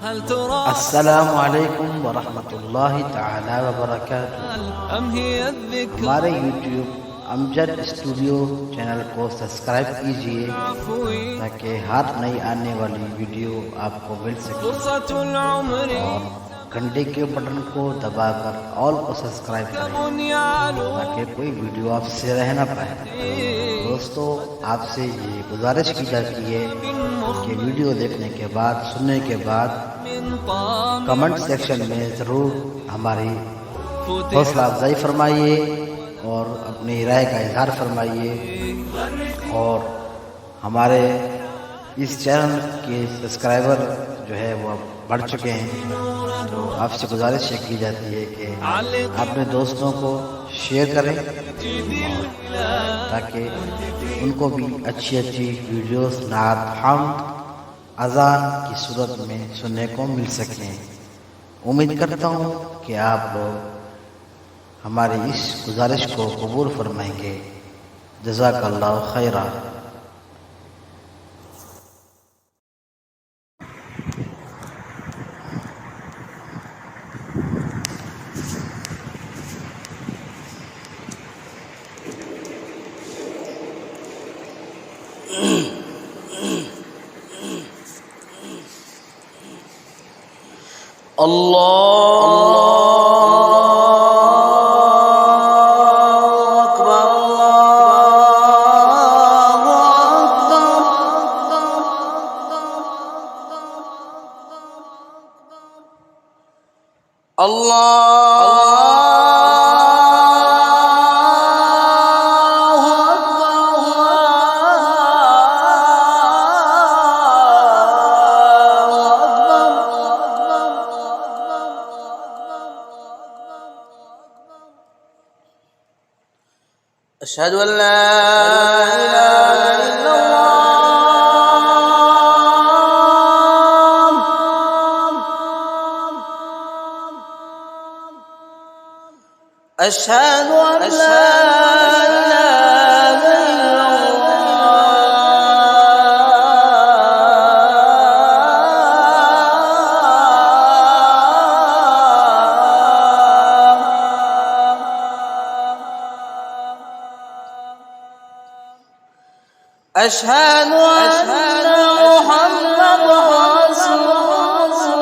अस्सलामु अलैकुम वरहमतुल्लाहि ताला वबरकातुहू। हमारे यूट्यूब अमजद स्टूडियो चैनल को सब्सक्राइब कीजिए ताकि हर नई आने वाली वीडियो आपको मिल सके और घंटे के बटन को दबाकर ऑल को सब्सक्राइब करें ताकि कोई वीडियो आपसे रह ना पाए। दोस्तों, आपसे ये गुजारिश की जाती है कि वीडियो देखने के बाद, सुनने के बाद कमेंट सेक्शन में ज़रूर हमारी हौसला अफजाई फरमाइए और अपनी राय का इजहार फरमाइए। और हमारे इस चैनल के सब्सक्राइबर जो है वो बढ़ चुके हैं, तो आपसे गुजारिश की जाती है कि अपने दोस्तों को शेयर करें ताकि उनको भी अच्छी अच्छी वीडियोस नात हम्द अज़ान की सूरत में सुनने को मिल सकें। उम्मीद करता हूँ कि आप लोग हमारी इस गुजारिश को कबूल फरमाएंगे। जज़ाकल्लाहु खैरा। أشهد أن لا إله إلا الله أشهد أن لا إله إلا أشهد أن محمد رسول الله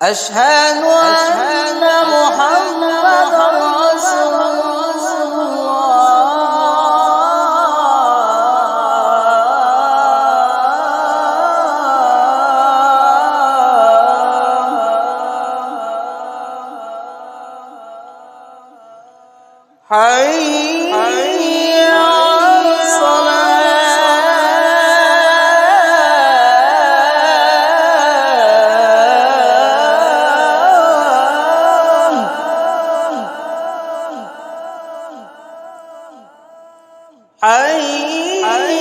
أشهد أن محمد رسول حي على الصلاة حي على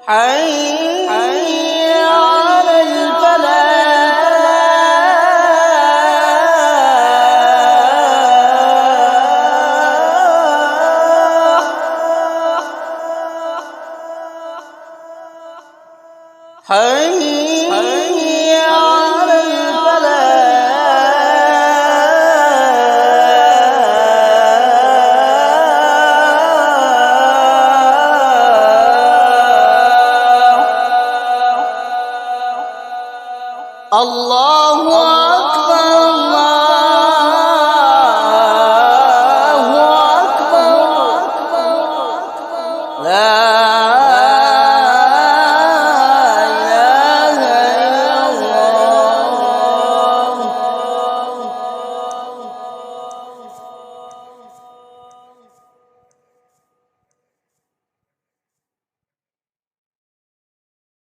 حي على الفلاح حي على الفلاح الله